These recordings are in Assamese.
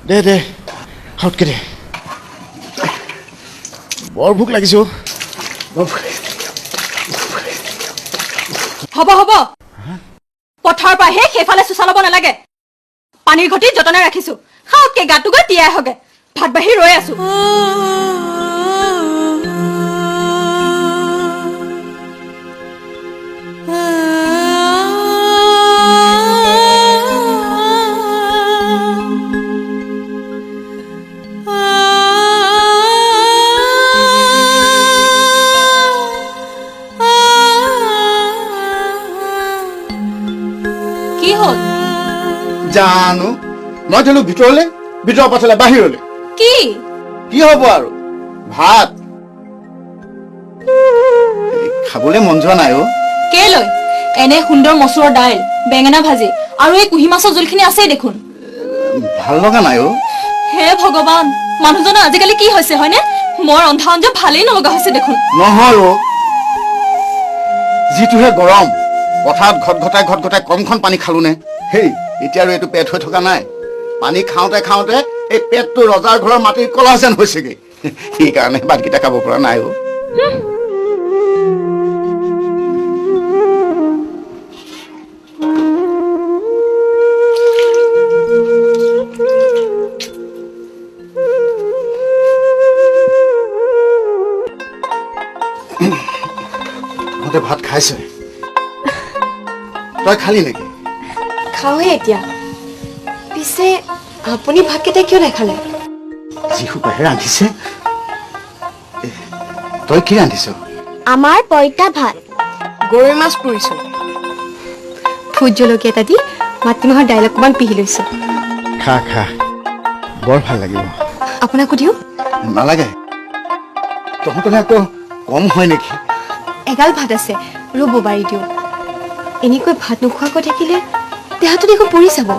দে হাতকে দে বৰ ভোক লাগিছে হ'ব পথাৰৰ পৰা সেইফালে চুচালাব নালাগে পানীৰ ঘটি যতনে ৰাখিছো খাওঁতকে গাটো গৈ তিয়াই হগে ভাত বাঢ়ি ৰৈ আছো কি হ'ল জানো মই ধৰিলো ভিতৰলৈ ভিতৰৰ পাছলে বাহিৰলৈ কি হ'ব আৰু ভাত খাবলৈ মন যোৱা নাই কেলৈ এনে সুন্দৰ মচুৰৰ দাইল বেঙেনা ভাজি আৰু এই কুহি মাছৰ জোলখিনি আছেই দেখোন ভাল লগা নাই হে ভগৱান মানুহজনৰ আজিকালি কি হৈছে হয়নে মই ৰন্ধা আঞ্জা ভালেই নলগা হৈছে দেখোন নহয় যিটোহে গৰম পথাৰত ঘটঘটাই কমখন পানী খালোনে হেই এতিয়া আৰু এইটো পেট হৈ থকা নাই পানী খাওঁতে এই পেটটো ৰজাৰ ঘৰৰ মাটিৰ কলা যেন হৈছেগে সেইকাৰণে ভাতকেইটা খাব পৰা নাই ভাত খাইছে তই খালি নেকি খাওঁহে এতিয়া পিছে আপুনি ভাতকেইটা কিয় নাখালে যি সোপাহে ৰান্ধিছে তই কি ৰান্ধিছ আমাৰ পইতা ভাত গৰৈ মাছ পুৰিছো ভোট জলকীয়া এটা দি মাটিমাহৰ দাইল অকণমান পিহি লৈছো খা বৰ ভাল লাগিব আপোনাকো দিওঁ নালাগে তহঁতলে আকৌ কম হয় নেকি এগাল ভাত আছে ৰ'ব বাৰী দিওঁ এনেকৈ ভাত নোখোৱাকৈ থাকিলে দেহাটো দেখোন পৰি যাব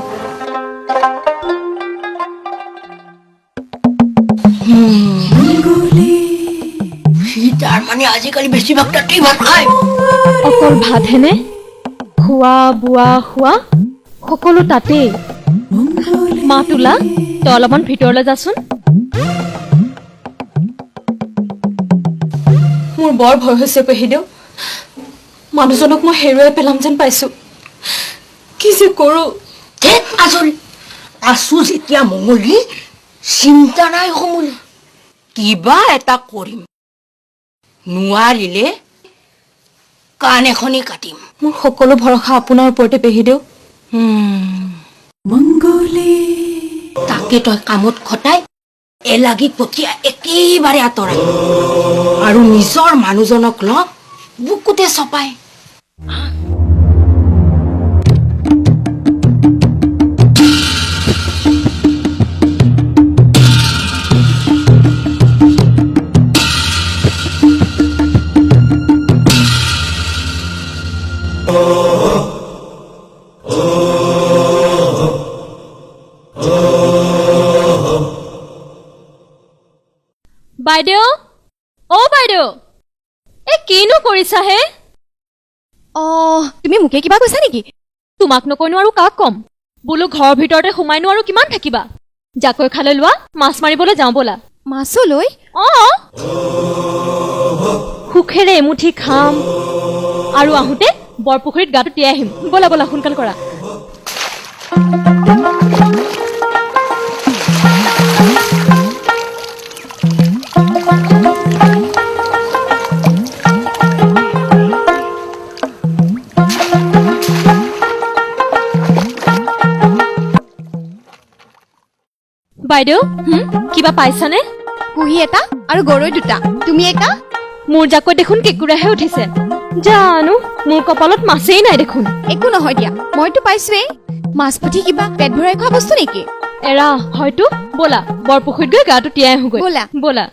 তাৰ মানে আজিকালি বেছিভাগ তাতেই ভাত খায় অকল ভাত হেনে খোৱা বোৱা খোৱা সকলো তাতেই মা তোলা তই অলপমান ভিতৰলৈ যাচোন মোৰ বৰ ভয় হৈছে পেহিদেউ মানুহজনক মই হেৰুৱাই পেলাম যেন পাইছো কি যে কৰো আছো যেতিয়া মঙলী চিন্তা নাই সমুলি কিবা এটা কৰিম নোৱাৰিলে কাণ এখনি কাটিম মোৰ সকলো ভৰসা আপোনাৰ ওপৰতে পেহিদেউ তাকে তই কামত খটাই এলাগি পঠিয়া একেবাৰে আঁতৰাই আৰু নিজৰ মানুহজনক লগ বুকুতে চপাই বাইদেউ বাইদেউ এই কিনো কৰিছা হে তুমি মোকে কিবা কৈছা নেকি তোমাক নকৈনো আৰু কাক কম বোলো ঘৰৰ ভিতৰতে সোমাইনো আৰু কিমান থাকিবা জাকৈ খালৈ লোৱা মাছ মাৰিবলৈ যাওঁ ব'লা মাছলৈ সুখেৰে এমুঠি খাম আৰু আহোঁতে বৰপুখুৰীত গাটো তিয়াই আহিম ব'লা সোনকাল কৰা বাইদেউ কিবা পাইছানে কুহি এটা আৰু গৰৈ দুটা তুমি একা মোৰ জাকৈ দেখোন কেঁকুৰাহে উঠিছে জানো মোৰ কপালত মাছেই নাই দেখোন একো নহয় দিয়া মইতো পাইছোৱেই মাছ পুঠি কিবা পেট ভৰাই খোৱা বস্তু নেকি এৰা হয়তো ব'লা বৰপুখুৰীত গৈ গাটো তিয়াই আহোঁগৈ ব'লা ব'লা